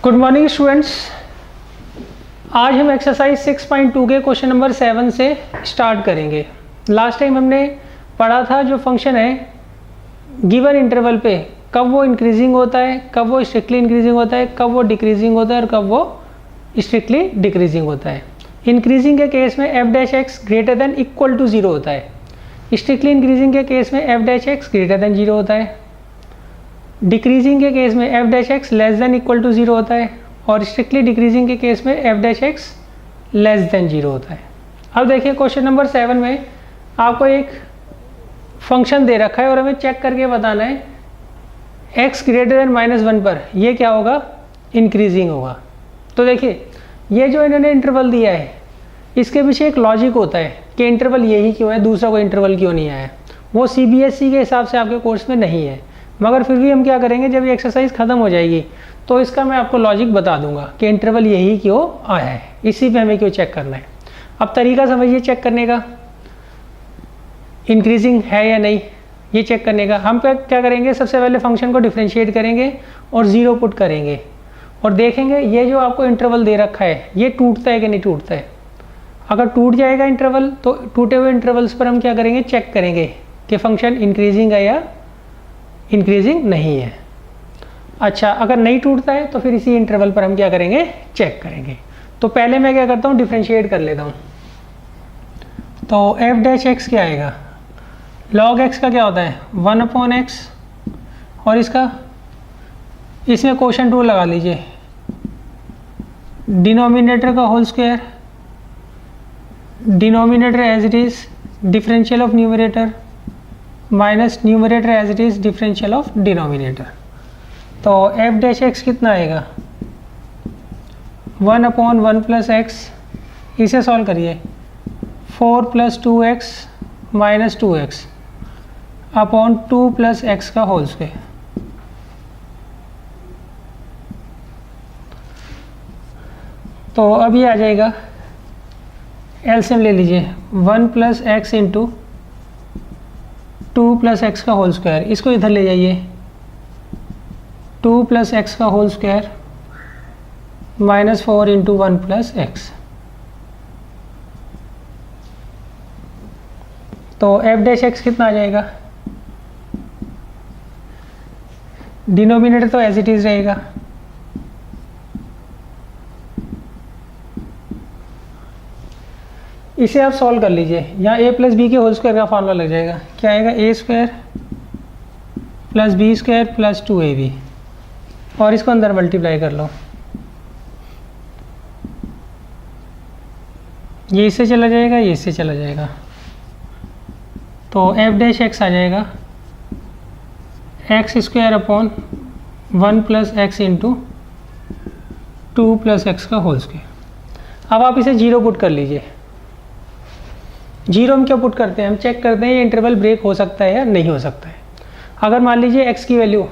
Good morning students. आज हम exercise 6.2 के क्वेश्चन नंबर 7 से स्टार्ट करेंगे। लास्ट टाइम हमने पढ़ा था जो फंक्शन है गिवन इंटरवल पे कब वो इंक्रीजिंग होता है, कब वो स्ट्रिक्टली इंक्रीजिंग होता है, कब वो डिक्रीजिंग होता है और कब वो स्ट्रिक्टली डिक्रीजिंग होता है। इंक्रीजिंग के केस में f dash x greater than equal to 0 होता है। स्ट्रिक्टली इंक्रीजिंग के केस में f dash x greater than 0 होता है। डिक्रीजिंग के केस में f dash x less than equal to 0 होता है और स्ट्रिक्टली डिक्रीजिंग के केस में f dash x less than 0 होता है। अब देखिए क्वेश्चन नंबर 7 में आपको एक फंक्शन दे रखा है और हमें चेक करके बताना है x ग्रेटर देन -1 पर ये क्या होगा, इंक्रीजिंग होगा। तो देखिए ये जो इन्होंने इंटरवल दिया है इसके पीछे एक लॉजिक होता है कि इंटरवल यही क्यों है, दूसरा कोई इंटरवल क्यों नहीं आया। वो CBSE के हिसाब से आपके कोर्स में नहीं है, मगर फिर भी हम क्या करेंगे जब ये एक्सरसाइज ख़त्म हो जाएगी तो इसका मैं आपको लॉजिक बता दूंगा कि इंटरवल यही क्यों आया है, इसी पे हमें क्यों चेक करना है। अब तरीका समझिए चेक करने का, इंक्रीजिंग है या नहीं ये चेक करने का। हम क्या करेंगे, सबसे पहले फंक्शन को डिफ्रेंशिएट करेंगे और 0 पुट करेंगे और देखेंगे ये जो आपको इंटरवल दे रखा है ये टूटता है कि नहीं टूटता है। अगर टूट जाएगा इंटरवल तो टूटे हुए इंटरवल्स पर हम क्या करेंगे, चेक करेंगे कि फंक्शन इंक्रीजिंग है या इंक्रीजिंग नहीं है। अच्छा, अगर नहीं टूटता है तो फिर इसी इंटरवल पर हम क्या करेंगे, चेक करेंगे। तो पहले मैं क्या करता हूँ, डिफ्रेंशिएट कर लेता हूँ। तो एफ डैश एक्स क्या आएगा, लॉग एक्स का क्या होता है 1/x और इसमें क्वोशंट रूल लगा लीजिए, डिनोमिनेटर का whole square, denominator as it is differential of numerator minus numerator as it is differential of denominator. तो एफ डैश एक्स कितना आएगा 1/1 + x, इसे सॉल्व करिए 4 + 2x - 2x अपॉन 2 + x का होल स्क्वायर। तो अब ये आ जाएगा, एलसीएम ले लीजिए 1 + x × 2 + x का होल स्क्वायर, इसको इधर ले जाइए 2 + x का होल स्क्वायर -4 × 1 + x। तो एफ डैश एक्स कितना आ जाएगा, डिनोमिनेटर तो एज इट इज रहेगा, इसे आप सॉल्व कर लीजिए। यहाँ a + b के होल स्क्वायर का फार्मूला लग जाएगा, क्या आएगा a² + b² + 2ab और इसको अंदर मल्टीप्लाई कर लो, ये इससे चला जाएगा, ये इससे चला जाएगा। तो एफ डैश एक्स आ जाएगा x² अपॉन 1 + x × 2 + x का होल स्क्वायर। अब आप इसे 0 पुट कर लीजिए। 0 हम क्या पुट करते हैं, हम चेक करते हैं ये इंटरवल ब्रेक हो सकता है या नहीं हो सकता है। अगर मान लीजिए x की वैल्यू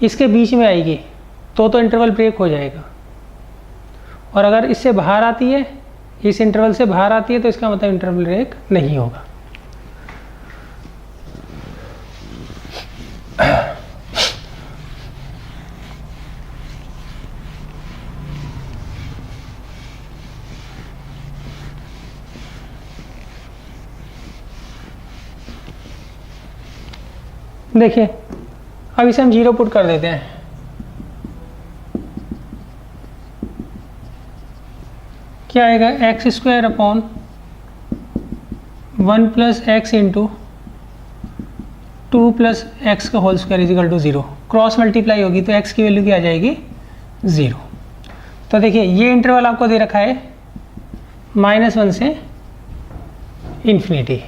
इसके बीच में आएगी तो इंटरवल ब्रेक हो जाएगा, और अगर इससे बाहर आती है, इस इंटरवल से बाहर आती है तो इसका मतलब इंटरवल ब्रेक नहीं होगा। देखिए अब इसे हम 0 पुट कर देते हैं। क्या आएगा x² अपॉन 1 + x × 2 + x का होल स्क्वायर = 0। क्रॉस मल्टीप्लाई होगी तो x की वैल्यू क्या आ जाएगी 0। तो देखिए ये इंटरवल आपको दे रखा है -1 से ∞,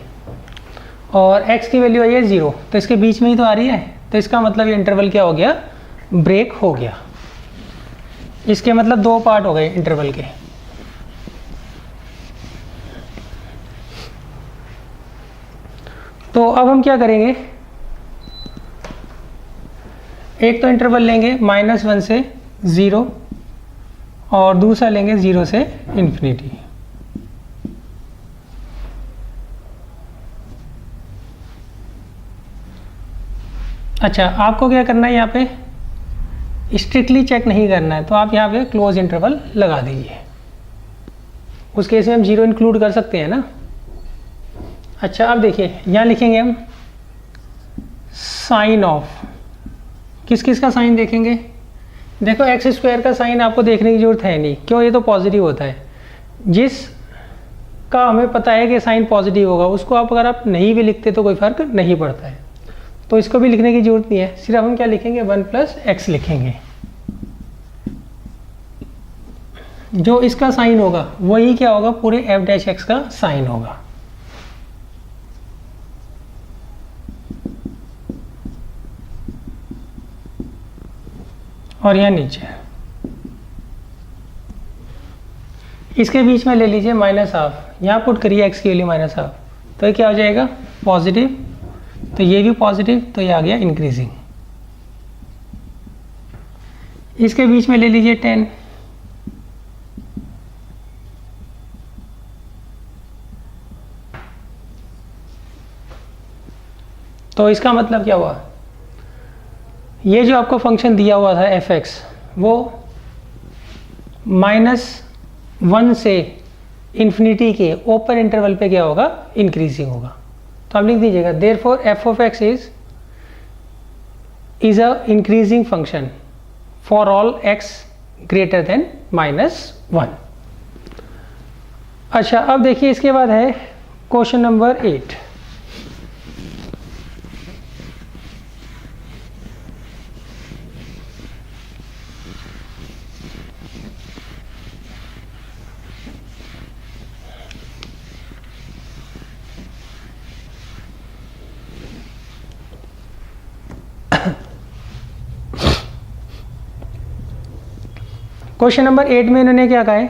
और x की वैल्यू आई है 0, तो इसके बीच में ही तो आ रही है, तो इसका मतलब ये इंटरवल क्या हो गया, ब्रेक हो गया। इसके मतलब 2 पार्ट हो गए इंटरवल के। तो अब हम क्या करेंगे, एक तो इंटरवल लेंगे -1 से 0 और दूसरा लेंगे 0 से ∞। अच्छा, आपको क्या करना है, यहाँ पे स्ट्रिक्टली चेक नहीं करना है तो आप यहाँ पे क्लोज इंटरवल लगा दीजिए। उस केस में हम 0 इंक्लूड कर सकते हैं ना। अच्छा अब देखिए यहाँ लिखेंगे हम साइन ऑफ, किस किस का साइन देखेंगे। देखो एक्स स्क्वायर का साइन आपको देखने की जरूरत है नहीं, क्यों, ये तो पॉजिटिव होता है। जिस का हमें पता है कि साइन पॉजिटिव होगा उसको आप अगर आप नहीं भी लिखते तो कोई फर्क नहीं पड़ता है, तो इसको भी लिखने की जरूरत नहीं है। सिर्फ हम क्या लिखेंगे 1 + x लिखेंगे। जो इसका साइन होगा वही क्या होगा, पूरे f' का साइन होगा। और यहाँ नीचे इसके बीच में ले लीजिए -½ यहाँ पुट करिए x की वैल्यू -½ तो ये क्या हो जाएगा पॉजिटिव, तो ये भी पॉजिटिव, तो ये आ गया इंक्रीजिंग। इसके बीच में ले लीजिए 10, तो इसका मतलब क्या हुआ, ये जो आपको फंक्शन दिया हुआ था f(x) वो -1 से इन्फिनिटी के ओपन इंटरवल पे क्या होगा, इंक्रीजिंग होगा। तो आप लिख दीजिएगा therefore f(x) is a increasing function for all x greater than -1। अच्छा अब देखिए इसके बाद है क्वेश्चन नंबर 8। क्वेश्चन नंबर 8 में इन्होंने क्या कहा है,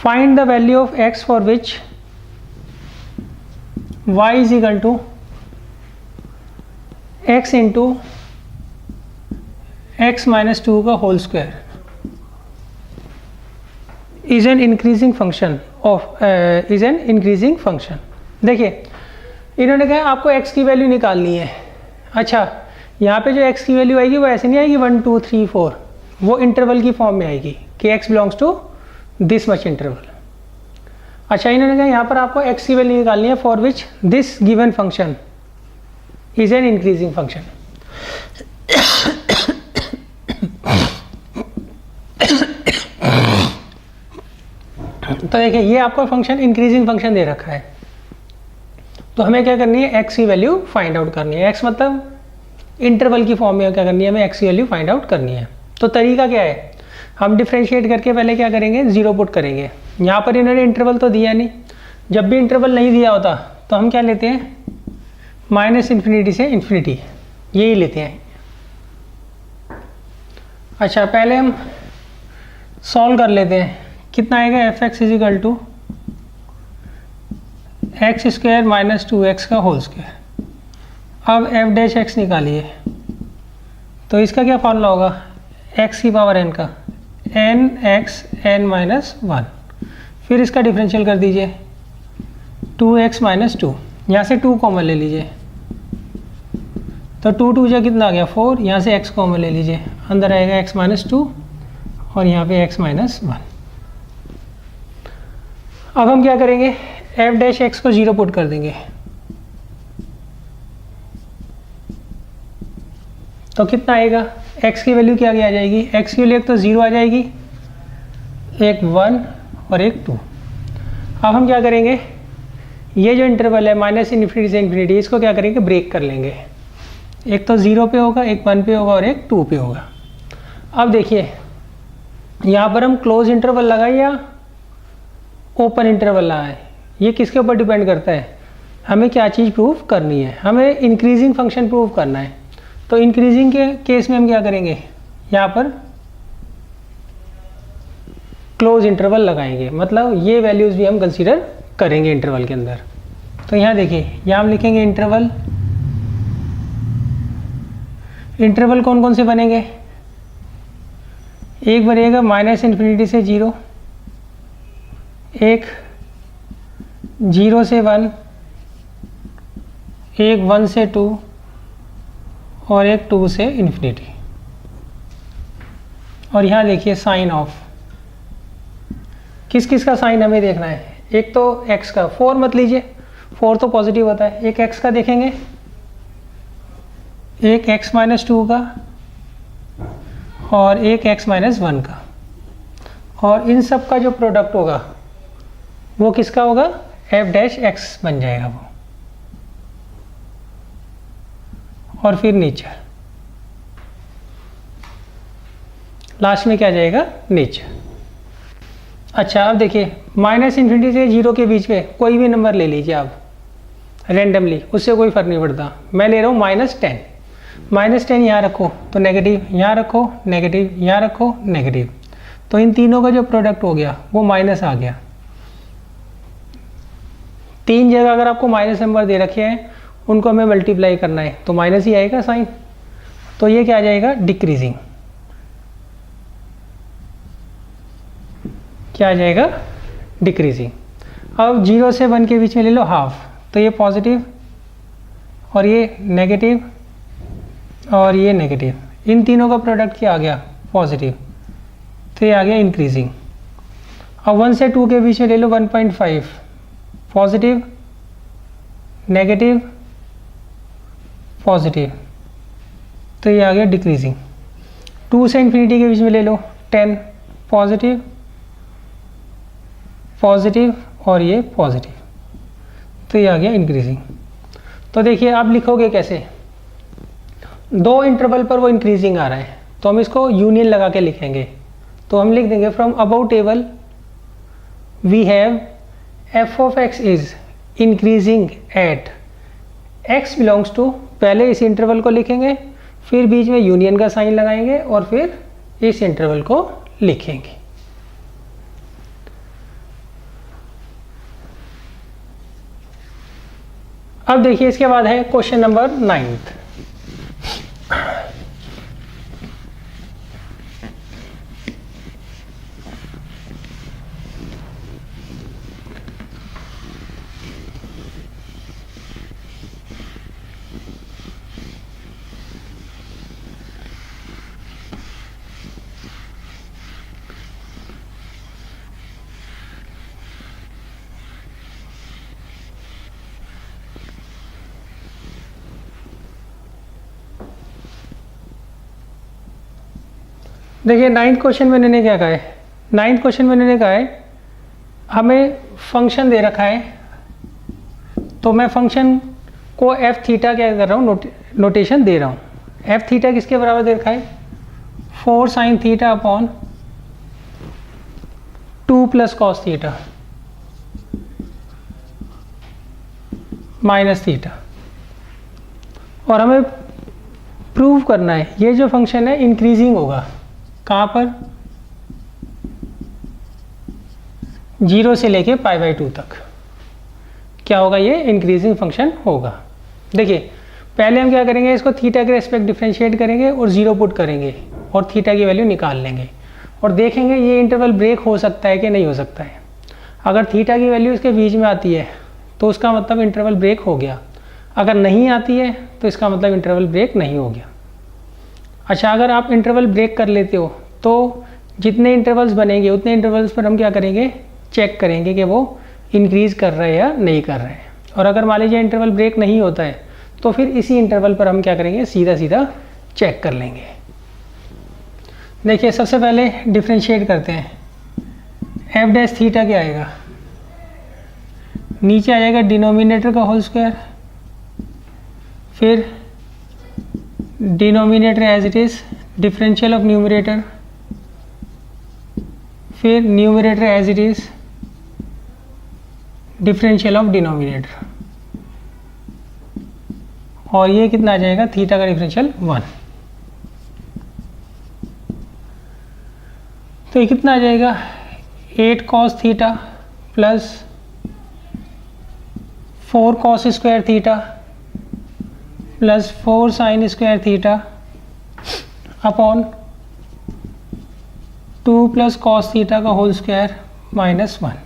find the value of x for which y is equal to x into x - 2 का whole square is an increasing function of is an increasing function. देखिए इन्होंने कहा आपको x की वैल्यू निकालनी है। अच्छा यहाँ पे जो x की वैल्यू आएगी वो ऐसे नहीं आएगी 1 2 3 4, वो इंटरवल की फॉर्म में आएगी कि x belongs to this much interval. अच्छा इन्होंने कहा यहाँ पर आपको x की वैल्यू निकालनी है for which this given function is an increasing function. तो देखिए ये आपको फंक्शन इंक्रीजिंग फंक्शन दे रखा है, तो हमें क्या करनी है x की वैल्यू फाइंड आउट करनी है। x मतलब इंटरवल की फॉर्म में क्या करनी है, हमें x की वैल्यू फाइंड आउट करनी है। तो तरीका क्या है, हम डिफ्रेंशिएट करके पहले क्या करेंगे 0 पुट करेंगे। यहाँ पर इन्होंने इंटरवल तो दिया नहीं, जब भी इंटरवल नहीं दिया होता तो हम क्या लेते हैं -∞ से ∞, यही लेते हैं। अच्छा पहले हम सॉल्व कर लेते हैं, कितना आएगा f(x) is equal to x² - 2x का होल स्क्वायर। अब f' निकालिए, तो इसका क्या फॉर्मूला होगा, x की पावर n का nx n-1, फिर इसका डिफरेंशियल कर दीजिए 2x - 2, यहाँ से 2 कॉमन ले लीजिए, तो 2 2 जा कितना आ गया 4, यहाँ से x कॉमन ले लीजिए, अंदर आएगा x - 2 और यहाँ पे x - 1। अब हम क्या करेंगे f' को 0 पुट कर देंगे, तो कितना आएगा, x की वैल्यू क्या आ जाएगी, x की वैल्यू एक तो 0 आ जाएगी, एक 1 और एक 2। अब हम क्या करेंगे, ये जो इंटरवल है -∞ से ∞, इसको क्या करेंगे ब्रेक कर लेंगे। एक तो 0 पे होगा, एक 1 पे होगा और एक 2 पे होगा। अब देखिए यहाँ पर हम क्लोज इंटरवल लगाए या ओपन इंटरवल लगाए, ये किसके ऊपर डिपेंड करता है, हमें क्या चीज़ प्रूव करनी है, हमें इंक्रीजिंग फंक्शन प्रूव करना है। तो इंक्रीजिंग के केस में हम क्या करेंगे, यहाँ पर क्लोज इंटरवल लगाएंगे, मतलब ये वैल्यूज़ भी हम कंसीडर करेंगे इंटरवल के अंदर। तो यहाँ देखिए यहाँ हम लिखेंगे इंटरवल, इंटरवल कौन कौन से बनेंगे, एक बनेगा -∞ से 0, एक 0 से 1, एक 1 से 2 और एक 2 से ∞। और यहाँ देखिए साइन ऑफ, किस किस का साइन हमें देखना है, एक तो x का, 4 मत लीजिए, 4 तो पॉजिटिव होता है, एक x का देखेंगे, एक x माइनस 2 का और एक x माइनस 1 का, और इन सब का जो प्रोडक्ट होगा वो किसका होगा, f डैश x बन जाएगा वो, और फिर नीचे लास्ट में क्या जाएगा, नीचे। अच्छा अब देखिए माइनस इन्फिनिटी से 0 के बीच में कोई भी नंबर ले लीजिए आप रेंडमली, उससे कोई फ़र्क नहीं पड़ता। मैं ले रहा हूँ -10, -10 यहाँ रखो तो नेगेटिव, यहाँ रखो नेगेटिव, यहाँ रखो नेगेटिव, तो इन तीनों का जो प्रोडक्ट हो गया वो माइनस आ गया। 3 जगह अगर आपको माइनस नंबर दे रखे हैं उनको हमें मल्टीप्लाई करना है तो माइनस ही आएगा साइन, तो ये क्या आ जाएगा, डिक्रीजिंग। क्या आ जाएगा, डिक्रीजिंग। अब 0 से 1 के बीच में ले लो हाफ, तो ये पॉजिटिव और ये नेगेटिव और ये नेगेटिव, इन तीनों का प्रोडक्ट क्या आ गया, पॉजिटिव, तो ये आ गया इंक्रीजिंग। अब 1 से 2 के बीच में ले लो 1.5, पॉजिटिव नेगेटिव पॉजिटिव, तो ये आ गया डिक्रीजिंग। 2 से इन्फिनिटी के बीच में ले लो 10, पॉजिटिव पॉजिटिव और ये पॉजिटिव, तो ये आ गया इंक्रीजिंग। तो देखिए आप लिखोगे कैसे, 2 इंटरवल पर वो इंक्रीजिंग आ रहा है तो हम इसको यूनियन लगा के लिखेंगे, तो हम लिख देंगे from above table we have f of x is increasing at x belongs to, पहले इस इंटरवल को लिखेंगे, फिर बीच में यूनियन का साइन लगाएंगे और फिर इस इंटरवल को लिखेंगे। अब देखिए इसके बाद है क्वेश्चन नंबर 9। देखिए 9th क्वेश्चन में इन्होंने क्या कहा है, 9th क्वेश्चन में इन्होंने कहा है हमें फंक्शन दे रखा है, तो मैं फंक्शन को एफ थीटा क्या कर रहा हूँ, नोटेशन दे रहा हूँ। एफ थीटा किसके बराबर दे रखा है, 4 sine theta upon 2 plus cos theta minus theta, और हमें प्रूव करना है ये जो फंक्शन है इंक्रीजिंग होगा, कहाँ पर, 0 से लेके π/2 तक क्या होगा, ये इंक्रीजिंग फंक्शन होगा। देखिए पहले हम क्या करेंगे, इसको थीटा के रेस्पेक्ट डिफरेंशिएट करेंगे और 0 पुट करेंगे और थीटा की वैल्यू निकाल लेंगे और देखेंगे ये इंटरवल ब्रेक हो सकता है कि नहीं हो सकता है। अगर थीटा की वैल्यू इसके बीच में आती है तो उसका मतलब इंटरवल ब्रेक हो गया, अगर नहीं आती है तो इसका मतलब इंटरवल ब्रेक नहीं हो गया। अच्छा अगर आप इंटरवल ब्रेक कर लेते हो तो जितने इंटरवल्स बनेंगे उतने इंटरवल्स पर हम क्या करेंगे, चेक करेंगे कि वो इंक्रीज़ कर रहा है या नहीं कर रहा है। और अगर मान लीजिए इंटरवल ब्रेक नहीं होता है तो फिर इसी इंटरवल पर हम क्या करेंगे, सीधा सीधा चेक कर लेंगे। देखिए सबसे पहले डिफरेंशिएट करते हैं, एफ डैश थीटा क्या आएगा, नीचे आ जाएगा डिनोमिनेटर का होल स्क्वायर, फिर denominator as it is differential of numerator, फिर numerator as it is differential of denominator, और ये कितना आ जाएगा, थीटा का डिफरेंशियल 1। तो ये कितना आ जाएगा, 8 cos theta plus 4 cos square theta plus 4 sine square theta upon 2 plus cos theta का होल स्क्वायर माइनस 1।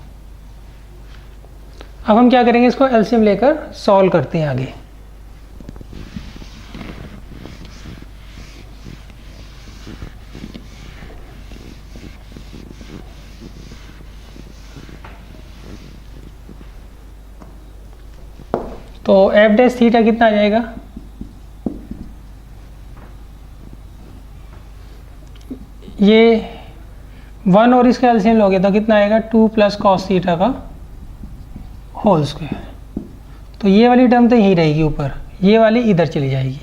अब हम क्या करेंगे, इसको एलसीएम लेकर सॉल्व करते हैं आगे। तो एफ डैश थीटा कितना आ जाएगा, ये 1 और इसका एलसीएम लोगे तो कितना आएगा 2 प्लस कॉस थीटा का होल स्क्वायर। तो ये वाली टर्म तो यही रहेगी ऊपर, ये वाली इधर चली जाएगी,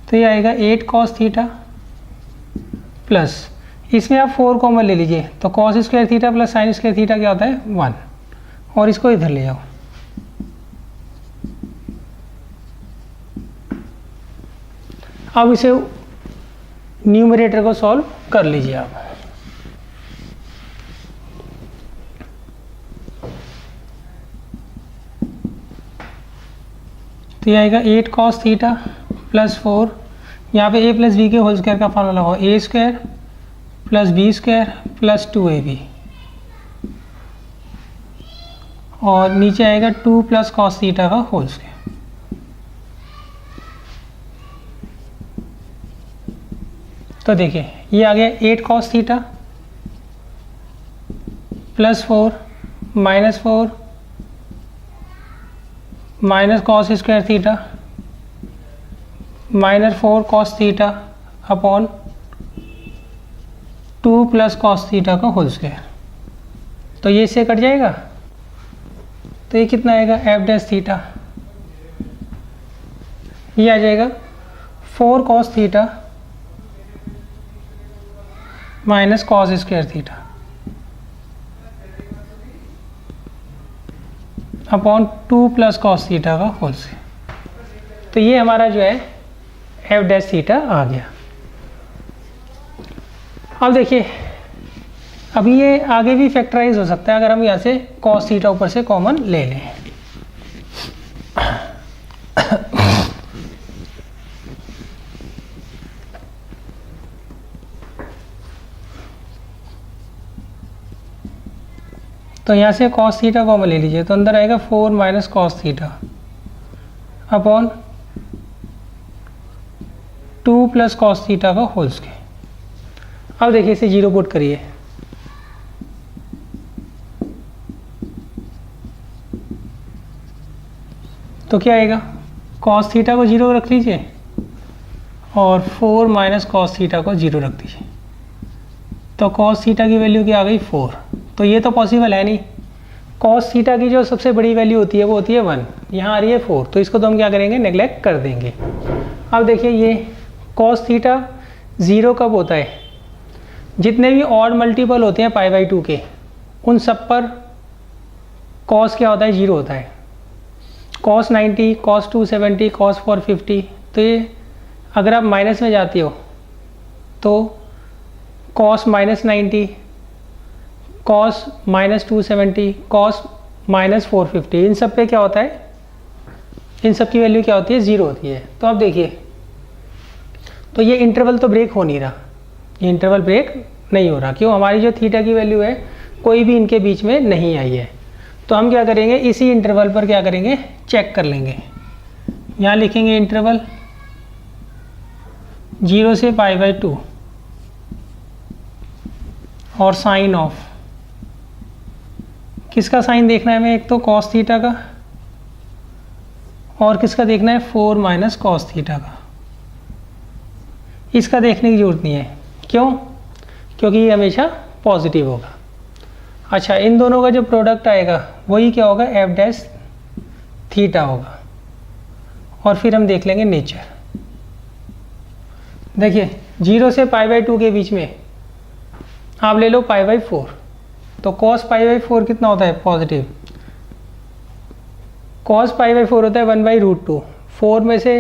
तो ये आएगा 8 कॉस थीटा प्लस, इसमें आप 4 कॉमन ले लीजिए तो cos square theta plus sine square theta क्या होता है 1, और इसको इधर ले जाओ। अब इसे न्यूमरेटर को सॉल्व कर लीजिए आप। तो ये आएगा 8 कॉस थीटा प्लस 4, यहाँ पे a प्लस बी के होल स्क्वायर का फॉर्मूला लगाओ, A square plus B square plus 2ab, और नीचे आएगा 2 प्लस कॉस थीटा का होल स्क्वायर। तो देखिए ये आ गया 8 cos theta plus 4 minus 4 minus cos square theta minus 4 cos theta upon 2 plus cos theta का होल स्क्वायर। तो ये इससे कट जाएगा, तो ये कितना आएगा एफ डैश थीटा, ये आ जाएगा 4 cos theta minus cos square theta upon 2 plus cos theta का होल स्क्वायर। तो ये हमारा जो है एफ डैश थीटा आ गया। अब देखिए अभी ये आगे भी फैक्टराइज हो सकता है अगर हम यहाँ से कॉस थीटा ऊपर से कॉमन ले लें। तो यहाँ से कॉस थीटा कॉमन ले लीजिए तो अंदर आएगा 4 minus cos theta upon 2 plus cos theta का होल स्क्वायर। अब देखिए इसे जीरो पुट करिए, तो क्या आएगा कॉस थीटा को जीरो रख लीजिए और 4 माइनस कॉस थीटा को जीरो रख दीजिए, तो कॉस थीटा की वैल्यू क्या आ गई 4। तो ये तो पॉसिबल है नहीं, कॉस थीटा की जो सबसे बड़ी वैल्यू होती है वो होती है 1, यहाँ आ रही है 4, तो इसको तो हम क्या करेंगे नेग्लेक्ट कर देंगे। अब देखिए ये कॉस थीटा ज़ीरो कब होता है, जितने भी ऑड मल्टीपल होते हैं π/2 के उन सब पर कॉस क्या होता है जीरो होता है, कॉस 90 कॉस 270 कॉस 450। तो ये अगर आप माइनस में जाती हो तो cos minus 90 cos minus 270 cos minus 450, इन सब पे क्या होता है, इन सब की वैल्यू क्या होती है ज़ीरो होती है। तो अब देखिए तो ये इंटरवल तो ब्रेक हो नहीं रहा, ये इंटरवल ब्रेक नहीं हो रहा, क्यों, हमारी जो थीटा की वैल्यू है कोई भी इनके बीच में नहीं आई है। तो हम क्या करेंगे इसी इंटरवल पर क्या करेंगे चेक कर लेंगे, यहाँ लिखेंगे इंटरवल 0 से π/2 और साइन ऑफ, किसका साइन देखना है हमें, एक तो कॉस थीटा का और किसका देखना है 4 माइनस कॉस थीटा का। इसका देखने की ज़रूरत नहीं है, क्यों, क्योंकि ये हमेशा पॉजिटिव होगा। अच्छा इन दोनों का जो प्रोडक्ट आएगा वही क्या होगा एफ डैश थीटा होगा, और फिर हम देख लेंगे नेचर। देखिए 0 से π/2 के बीच में आप ले लो π/4, तो cos π/4 कितना होता है पॉजिटिव, cos π/4 होता है 1/√2, 4 में से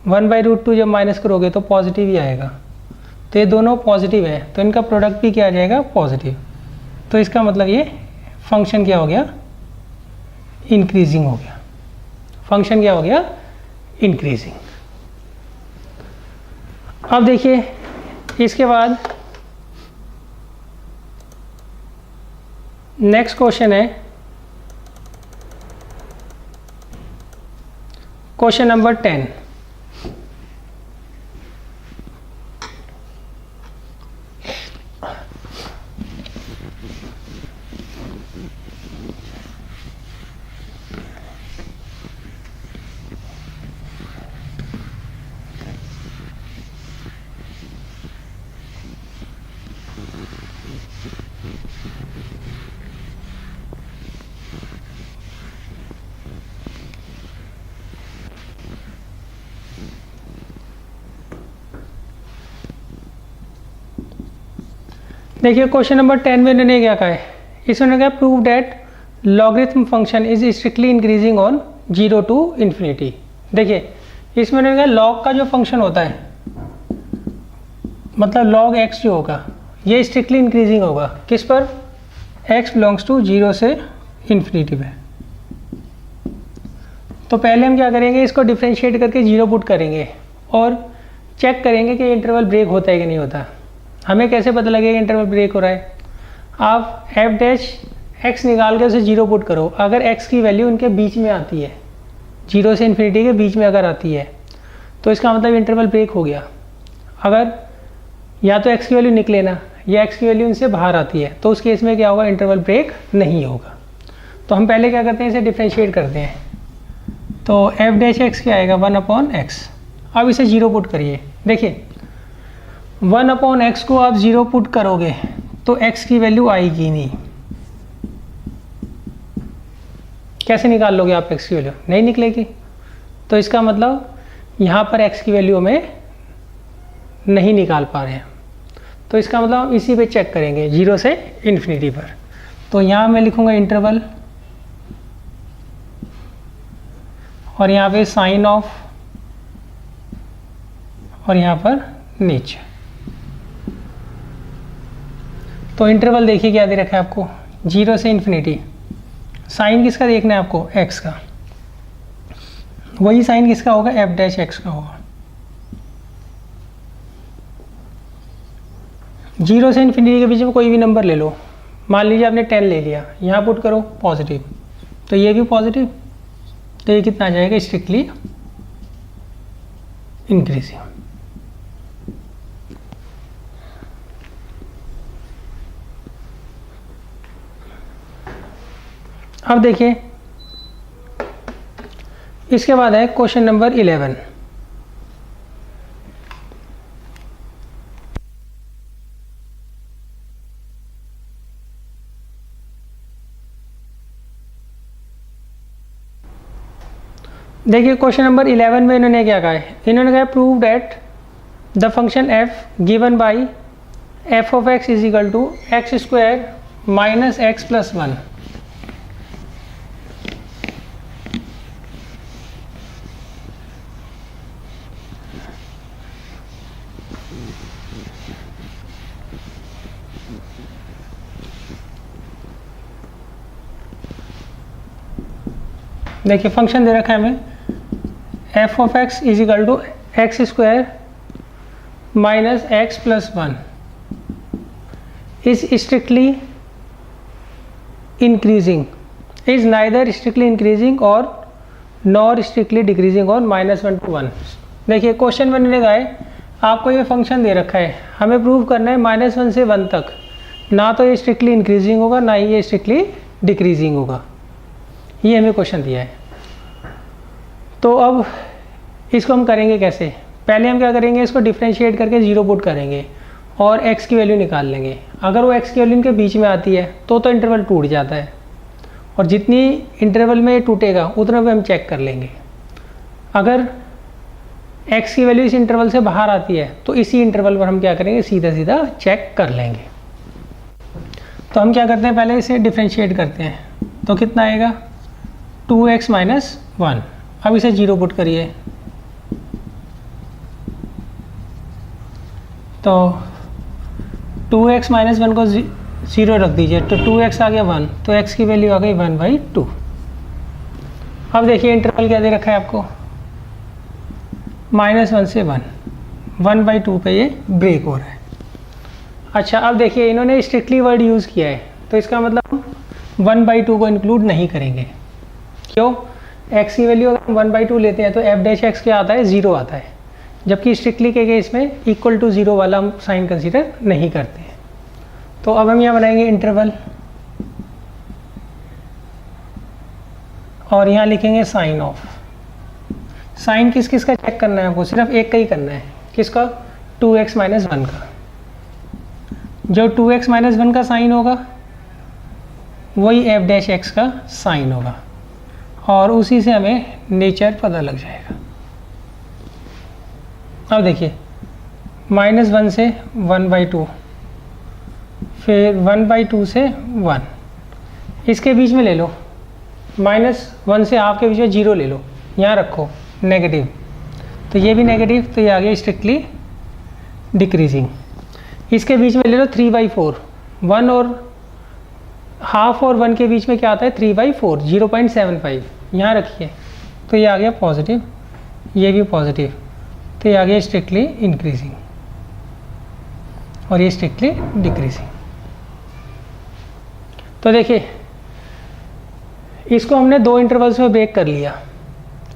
1/√2 जब माइनस करोगे तो पॉजिटिव ही आएगा, तो ये दोनों पॉजिटिव है तो इनका प्रोडक्ट भी क्या आ जाएगा पॉजिटिव। तो इसका मतलब ये फंक्शन क्या हो गया इंक्रीजिंग हो गया, फंक्शन क्या हो गया इंक्रीजिंग। अब देखिए इसके बाद नेक्स्ट क्वेश्चन है क्वेश्चन नंबर 10। देखिए क्वेश्चन नंबर 10 में इन्होंने क्या कहा है, इसमें क्या prove that logarithm function is strictly increasing on 0 to infinity. देखिए इसमें इन्होंने कहा लॉग का जो फंक्शन होता है, मतलब लॉग एक्स जो होगा ये स्ट्रिक्टली इंक्रीजिंग होगा किस पर, x बिलोंग्स टू 0 से इन्फिनिटी पे। तो पहले हम क्या करेंगे, इसको डिफ्रेंशिएट करके 0 पुट करेंगे और चेक करेंगे कि इंटरवल ब्रेक होता है कि नहीं होता। हमें कैसे पता लगेगा इंटरवल ब्रेक हो रहा है, आप एफ डैश एक्स निकाल के उसे 0 पुट करो। अगर x की वैल्यू इनके बीच में आती है, 0 से इन्फिनिटी के बीच में अगर आती है तो इसका मतलब इंटरवल ब्रेक हो गया। अगर या तो x की वैल्यू निकले ना या x की वैल्यू इनसे बाहर आती है तो उस केस में क्या होगा, इंटरवल ब्रेक नहीं होगा। तो हम पहले क्या करते हैं, इसे डिफ्रेंशिएट करते हैं। तो एफ डैश एक्स क्या आएगा, 1/x। अब इसे 0 पुट करिए। देखिए 1/x को आप 0 पुट करोगे तो x की वैल्यू आएगी नहीं। कैसे निकाल लोगे आप x की वैल्यू, नहीं निकलेगी। तो इसका मतलब यहाँ पर x की वैल्यू हमें नहीं निकाल पा रहे हैं। तो इसका मतलब हम इसी पे चेक करेंगे 0 से इन्फिनिटी पर। तो यहाँ मैं लिखूँगा इंटरवल और यहाँ पे साइन ऑफ और यहाँ पर नीचे। तो इंटरवल देखिए क्या दे रखा है आपको, 0 से इन्फिनिटी। साइन किसका देखना है आपको, x का। वही साइन किसका होगा, एफ डैश एक्स का होगा। 0 से इन्फिनिटी के बीच में कोई भी नंबर ले लो, मान लीजिए आपने 10 ले लिया, यहाँ पुट करो पॉजिटिव, तो ये भी पॉजिटिव, तो ये कितना आ जाएगा, स्ट्रिक्टली इंक्रीजिंग। अब देखिए इसके बाद है क्वेश्चन नंबर 11। देखिए क्वेश्चन नंबर 11 में इन्होंने क्या कहा है, इन्होंने कहा prove that the function f given by f of x is equal to x square minus x plus 1। देखिए फंक्शन दे रखा है हमें f of x is equal to x square minus x plus 1 is strictly increasing, is neither strictly increasing और nor strictly decreasing और -1 to 1। देखिए question में मैंने कहा है आपको ये फंक्शन दे रखा है, हमें प्रूव करना है -1 से 1 तक, ना तो ये स्ट्रिक्टली इंक्रीजिंग होगा ना ही ये स्ट्रिक्टली डिक्रीजिंग होगा। ये हमें क्वेश्चन दिया है। तो अब इसको हम करेंगे कैसे, पहले हम क्या करेंगे, इसको डिफ्रेंशिएट करके 0 पुट करेंगे और x की वैल्यू निकाल लेंगे। अगर वो x की वैल्यू इनके बीच में आती है तो इंटरवल टूट जाता है, और जितनी इंटरवल में टूटेगा उतना भी हम चेक कर लेंगे। अगर x की वैल्यू इस इंटरवल से बाहर आती है तो इसी इंटरवल पर हम क्या करेंगे, सीधा सीधा चेक कर लेंगे। तो हम क्या करते हैं, पहले इसे डिफ्रेंशिएट करते हैं। तो कितना आएगा, 2x माइनस 1। अब इसे 0 पुट करिए तो 2x माइनस 1 को 0 रख दीजिए, तो 2x आ गया 1, तो x की वैल्यू आ गई 1/2। अब देखिए इंटरवल क्या दे रखा है आपको, -1 से 1, 1/2 पे ये ब्रेक हो रहा है। अच्छा अब देखिए इन्होंने स्ट्रिक्टली वर्ड यूज़ किया है, तो इसका मतलब 1/2 को इंक्लूड नहीं करेंगे। क्यों, x की वैल्यू अगर 1/2 लेते हैं तो f डैश एक्स क्या आता है, 0 आता है, जबकि स्ट्रिक्टली के केस में इक्वल टू 0 वाला हम साइन कंसीडर नहीं करते हैं। तो अब हम यहाँ बनाएंगे इंटरवल और यहाँ लिखेंगे साइन ऑफ। साइन किस किस का चेक करना है आपको, सिर्फ एक का ही करना है, किसका, 2x माइनस 1 का। जो 2x माइनस 1 का साइन होगा वही f डैश एक्स का साइन होगा, और उसी से हमें नेचर पता लग जाएगा। अब देखिए -1 से 1/2, फिर 1/2 से 1, इसके बीच में ले लो, -1 से हाफ के बीच में 0 ले लो, यहाँ रखो नेगेटिव, तो ये भी नेगेटिव, तो ये आ गया स्ट्रिक्टली डिक्रीजिंग। इसके बीच में ले लो 3/4, 1 और हाफ और 1 के बीच में क्या आता है 3/4, 0.75, यहाँ रखिए, तो ये आ गया पॉजिटिव, ये भी पॉजिटिव, तो ये आ गया स्ट्रिक्टली इंक्रीजिंग और ये स्ट्रिक्टली डिक्रीजिंग। तो देखिए इसको हमने 2 इंटरवल्स में ब्रेक कर लिया,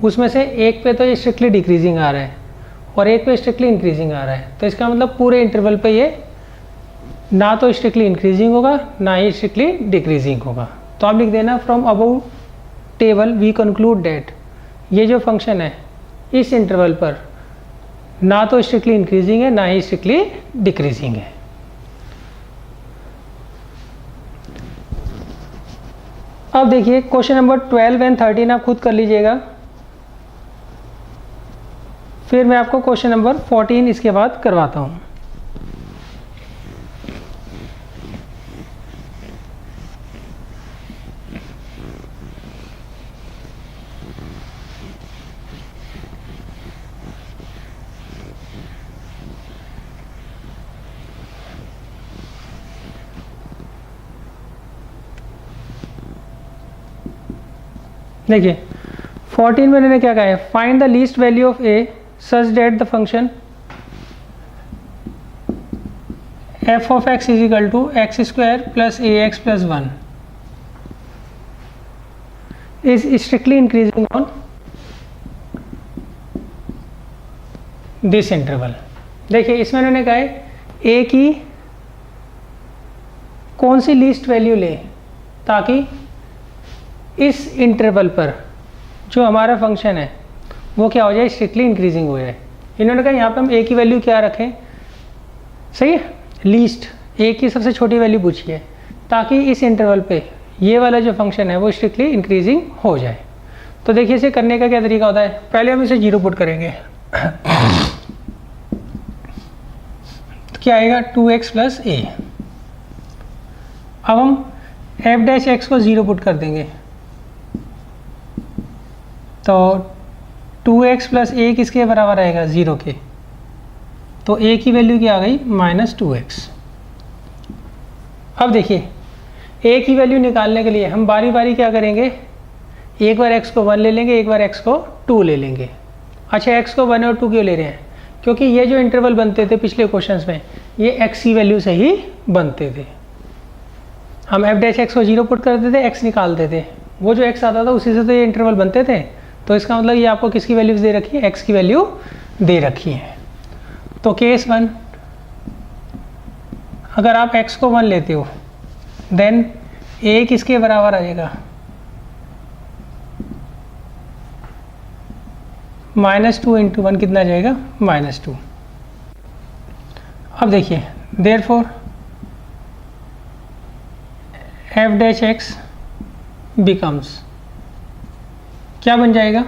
उसमें से एक पे तो ये स्ट्रिक्टली डिक्रीजिंग आ रहा है और एक पे स्ट्रिक्टली इंक्रीजिंग आ रहा है, तो इसका मतलब पूरे इंटरवल पे ये ना तो स्ट्रिक्टली इंक्रीजिंग होगा ना ही स्ट्रिक्टली डिक्रीजिंग होगा। तो आप लिख देना from above table we conclude that, ये जो फंक्शन है इस इंटरवल पर ना तो स्ट्रिक्टली इंक्रीजिंग है ना ही स्ट्रिक्टली डिक्रीजिंग है। अब देखिए क्वेश्चन नंबर 12 एंड 13 आप खुद कर लीजिएगा, फिर मैं आपको क्वेश्चन नंबर 14 इसके बाद करवाता हूँ। देखिए 14 में मैंने क्या कहा है, find the least value of a such that the function f of x is equal to x square plus a x plus 1 is strictly increasing on this interval. देखिए इसमें उन्होंने कहा है ए की कौन सी लीस्ट वैल्यू ले ताकि इस इंटरवल पर जो हमारा फंक्शन है वो क्या हो जाए, स्ट्रिक्टली इंक्रीजिंग हो जाए। इन्होंने कहा यहाँ पे हम ए की वैल्यू क्या रखें, सही है, लीस्ट ए की सबसे छोटी वैल्यू पूछिए ताकि इस इंटरवल पे ये वाला जो फंक्शन है वो स्ट्रिक्टली इंक्रीजिंग हो जाए। तो देखिए इसे करने का क्या तरीका होता है, पहले हम इसे 0 पुट करेंगे तो क्या आएगा 2x प्लस ए। अब हम f' को 0 पुट कर देंगे, तो 2x प्लस ए किसके बराबर आएगा 0 के, तो a की वैल्यू क्या आ गई -2x। अब देखिए a की वैल्यू निकालने के लिए हम बारी बारी क्या करेंगे, एक बार x को 1 ले लेंगे, एक बार x को 2 ले लेंगे। अच्छा x को 1 और 2 क्यों ले रहे हैं, क्योंकि ये जो इंटरवल बनते थे पिछले क्वेश्चंस में ये x की वैल्यू से ही बनते थे। हम f' को 0 पुट करते थे, x निकालते थे, वो जो x आता था उसी से तो ये इंटरवल बनते थे। तो इसका मतलब ये आपको किसकी वैल्यूज दे रखी है, x की वैल्यू दे रखी है। तो केस 1 अगर आप x को 1 लेते हो देन a किसके बराबर आएगा -2 इंटू 1 कितना जाएगा -2। अब देखिए देयरफॉर f' बिकम्स क्या बन जाएगा,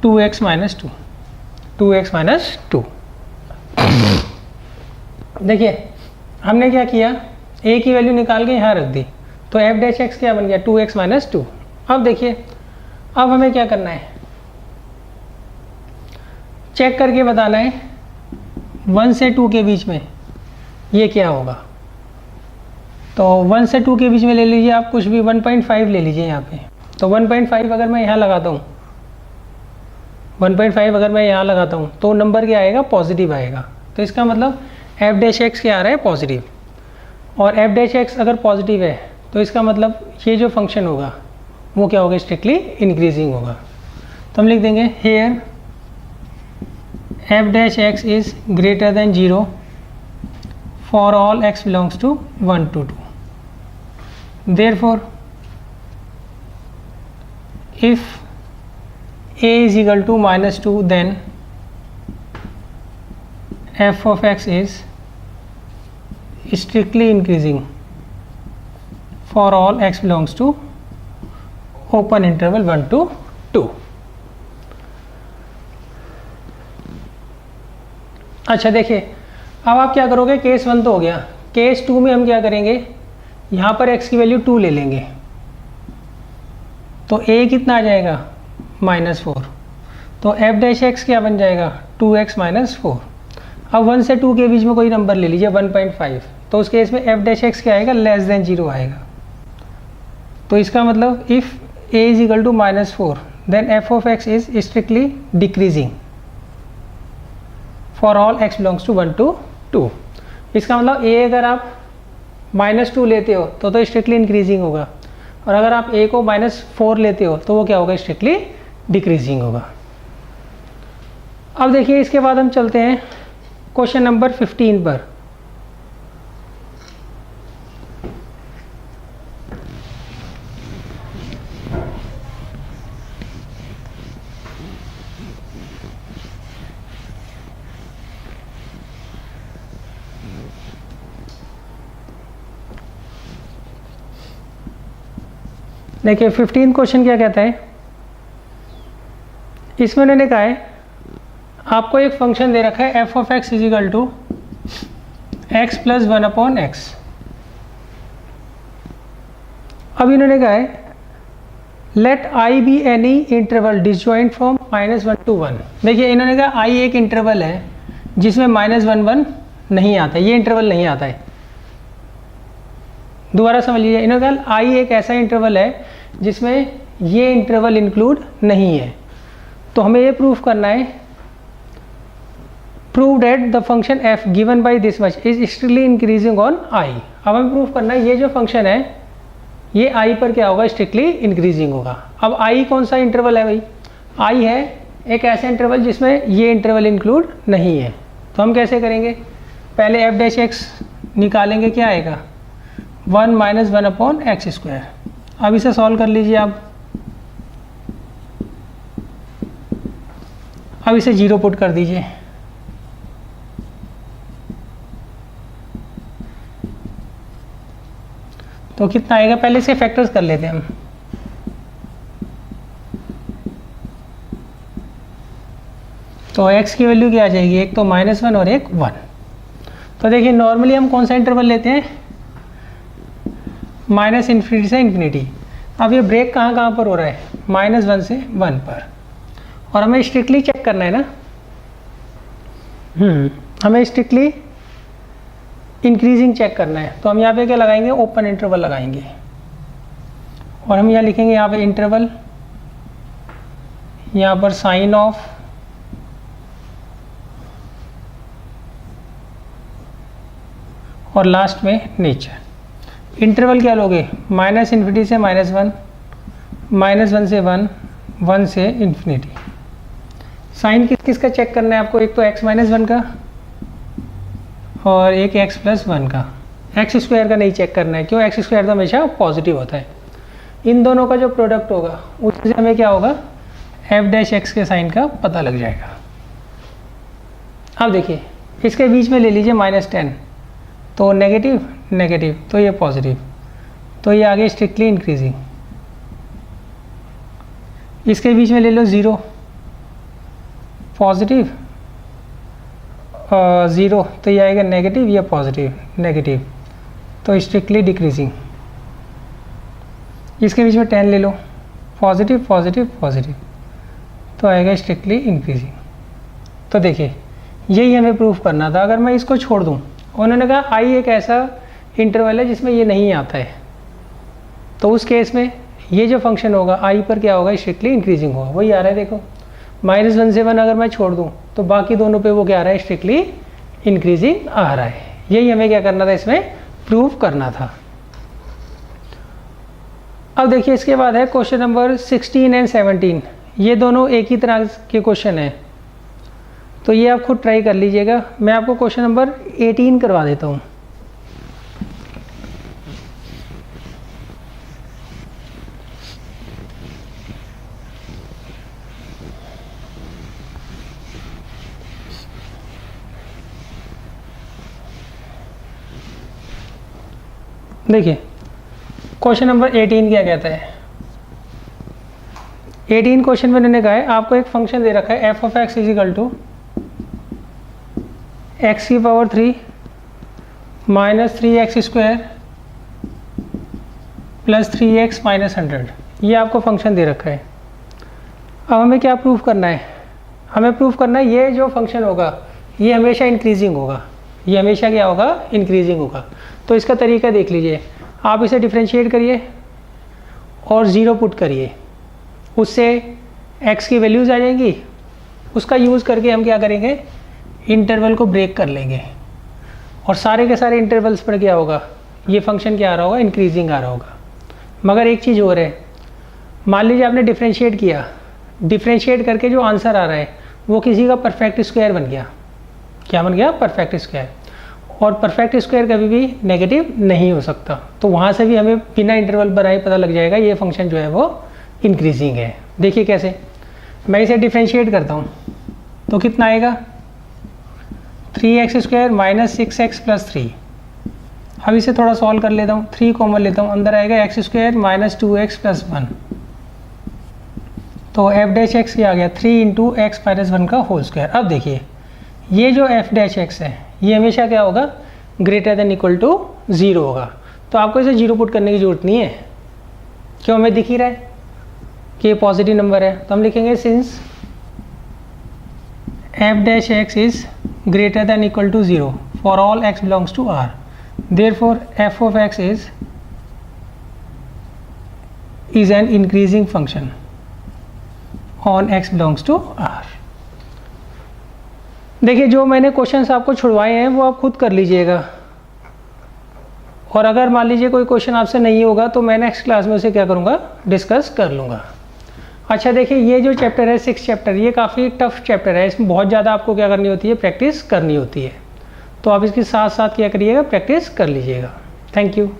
टू एक्स माइनस टू। देखिए हमने क्या किया, a की वैल्यू निकाल के यहाँ रख दी, तो f' क्या बन गया 2x माइनस 2। अब देखिए अब हमें क्या करना है, चेक करके बताना है 1 से 2 के बीच में ये क्या होगा। तो 1 से 2 के बीच में ले लीजिए आप कुछ भी, 1.5 ले लीजिए यहाँ पे। तो 1.5 अगर मैं यहाँ लगाता हूँ, 1.5 अगर मैं यहाँ लगाता हूँ तो नंबर क्या आएगा, पॉजिटिव आएगा। तो इसका मतलब f' क्या आ रहा है, पॉजिटिव। और f' अगर पॉजिटिव है तो इसका मतलब ये जो फंक्शन होगा वो क्या होगा, स्ट्रिक्टली इंक्रीजिंग होगा। तो हम लिख देंगे here f' is greater than 0 for all x belongs to 1 to 2। Therefore, if a is equal to -2, then f of x is strictly increasing for all x belongs to open interval 1 to 2। अच्छा देखिए, अब आप क्या करोगे, case 1 तो हो गया, case 2 में हम क्या करेंगे, यहाँ पर x की वैल्यू 2 ले लेंगे, तो a कितना आ जाएगा -4, तो f डैश x क्या बन जाएगा 2x - 4। अब 1 से 2 के बीच में कोई नंबर ले लीजिए 1.5, तो उस केस में f डैश x क्या आएगा, <0 आएगा। तो इसका मतलब if a is equal to -4 then f of x is strictly decreasing for all x belongs to 1 to 2। इसका मतलब a अगर आप -2 लेते हो तो स्ट्रिक्टली इंक्रीजिंग होगा, और अगर आप a को -4 लेते हो तो वो क्या होगा, स्ट्रिक्टली डिक्रीजिंग होगा। अब देखिए इसके बाद हम चलते हैं क्वेश्चन नंबर 15 पर। देखिए 15 क्वेश्चन क्या कहता है, इसमें उन्होंने कहा है आपको एक फंक्शन दे रखा है f of x is equal to x plus 1/x। अब इन्होंने कहा है let i be any interval disjoint from -1 to 1। देखिए इन्होंने कहा i एक इंटरवल है जिसमें -1 नहीं आता, ये इंटरवल नहीं आता है। दोबारा समझ लीजिए, इन्होंने कहा i एक ऐसा इंटरवल है जिसमें ये इंटरवल इंक्लूड नहीं है। तो हमें ये प्रूफ करना है, prove that the function f given by this much is strictly increasing on i। अब हमें प्रूफ करना है ये जो फंक्शन है ये i पर क्या होगा, स्ट्रिक्टली इंक्रीजिंग होगा। अब i कौन सा इंटरवल है भाई, i है एक ऐसा इंटरवल जिसमें ये इंटरवल इंक्लूड नहीं है। तो हम कैसे करेंगे, पहले f डैश x निकालेंगे, क्या आएगा 1 - 1/x²। अब इसे सॉल्व कर लीजिए आप, अब इसे 0 पुट कर दीजिए, तो कितना आएगा, पहले इसके फैक्टर्स कर लेते हैं हम। तो x की वैल्यू क्या आ जाएगी, एक तो -1 और एक 1। तो देखिए नॉर्मली हम कौन सा इंटरवल लेते हैं, -∞ से ∞। अब ये ब्रेक कहाँ पर हो रहा है, -1 से 1 पर, और हमें स्ट्रिक्टली चेक करना है ना, हमें स्ट्रिक्टली इंक्रीजिंग चेक करना है। तो हम यहाँ पे क्या लगाएंगे, ओपन इंटरवल लगाएंगे, और हम यहाँ लिखेंगे यहाँ पे इंटरवल, यहाँ पर साइन ऑफ, और लास्ट में नेचर। इंटरवल क्या लोगे, -∞ से -1, -1 से 1, 1 से ∞। साइन किसका चेक करना है आपको, एक तो x - 1 का और एक x + 1 का। x² का नहीं चेक करना है, क्यों, x² तो हमेशा पॉजिटिव होता है। इन दोनों का जो प्रोडक्ट होगा उससे हमें क्या होगा, f डैश x के साइन का पता लग जाएगा। अब देखिए इसके बीच में ले लीजिए -10, तो नेगेटिव नेगेटिव, तो ये पॉजिटिव, तो ये आगे स्ट्रिक्टली इंक्रीजिंग। इसके बीच में ले लो 0, पॉजिटिव 0, तो ये आएगा नेगेटिव, ये पॉजिटिव नेगेटिव, तो स्ट्रिक्टली डिक्रीजिंग। इसके बीच में 10 ले लो, पॉजिटिव पॉजिटिव पॉजिटिव, तो आएगा स्ट्रिक्टली इंक्रीजिंग। तो देखिए यही हमें प्रूफ करना था। अगर मैं इसको छोड़ दूँ, उन्होंने कहा i एक ऐसा इंटरवल है जिसमें ये नहीं आता है, तो उस केस में ये जो फंक्शन होगा i पर क्या होगा, स्ट्रिक्टली इंक्रीजिंग होगा। वही आ रहा है देखो, -1 से 1 अगर मैं छोड़ दूं तो बाकी दोनों पे वो क्या आ रहा है, स्ट्रिक्टली इंक्रीजिंग आ रहा है। यही हमें क्या करना था, इसमें प्रूफ करना था। अब देखिए इसके बाद है क्वेश्चन नंबर 16 एंड 17। ये दोनों एक ही तरह के क्वेश्चन हैं, तो ये आप खुद ट्राई कर लीजिएगा। मैं आपको क्वेश्चन नंबर 18 करवा देता हूँ। देखिए क्वेश्चन नंबर 18 क्या कहता है। 18 क्वेश्चन में उन्होंने कहा है आपको एक फंक्शन दे रखा है f of x is equal to x की power 3 minus 3x² plus 3x minus 100, ये आपको फंक्शन दे रखा है। अब हमें क्या प्रूफ करना है? हमें प्रूफ करना है ये जो फंक्शन होगा ये हमेशा इंक्रीजिंग होगा, ये हमेशा क्या होगा? इंक्रीजिंग होगा। तो इसका तरीका देख लीजिए, आप इसे डिफ्रेंशिएट करिए और 0 पुट करिए, उससे x की वैल्यूज़ आ जाएंगी। उसका यूज़ करके हम क्या करेंगे? इंटरवल को ब्रेक कर लेंगे और सारे के सारे इंटरवल्स पर क्या होगा? ये फंक्शन क्या आ रहा होगा? इंक्रीजिंग आ रहा होगा। मगर एक चीज़ और है, मान लीजिए आपने डिफ्रेंशिएट किया, डिफ्रेंशिएट करके जो आंसर आ रहा है वो किसी का परफेक्ट स्क्वायर बन गया। क्या बन गया? Perfect square. और परफेक्ट स्क्वायर कभी भी नेगेटिव नहीं हो सकता, तो वहाँ से भी हमें बिना इंटरवल बनाए पता लग जाएगा ये फंक्शन जो है वो इंक्रीजिंग है। देखिए कैसे, मैं इसे डिफ्रेंशिएट करता हूँ तो कितना आएगा? 3x² minus 6x plus 3। अब इसे थोड़ा सॉल्व कर लेता हूँ, 3 कॉमन लेता हूँ, अंदर आएगा x² माइनस 2x प्लस 1। तो f डैश x क्या आ गया? 3 इंटू एक्स माइनस 1 का होल स्क्वायर। अब देखिए ये जो f डैश x है ये हमेशा क्या होगा? ग्रेटर देन इक्वल टू 0 होगा। तो आपको इसे 0 पुट करने की ज़रूरत नहीं है, क्यों? हमें दिख ही रहा है कि ये पॉजिटिव नंबर है। तो हम लिखेंगे since f dash x is greater than equal to 0 for all x belongs to R, therefore f of x is an increasing function on x belongs to R। देखिए जो मैंने क्वेश्चंस आपको छुड़वाए हैं वो आप खुद कर लीजिएगा, और अगर मान लीजिए कोई क्वेश्चन आपसे नहीं होगा तो मैं नेक्स्ट क्लास में उसे क्या करूँगा? डिस्कस कर लूँगा। अच्छा देखिए ये जो चैप्टर है 6 चैप्टर, ये काफ़ी टफ चैप्टर है, इसमें बहुत ज़्यादा आपको क्या करनी होती है? प्रैक्टिस करनी होती है। तो आप इसके साथ साथ क्या करिएगा? प्रैक्टिस कर लीजिएगा। Thank you.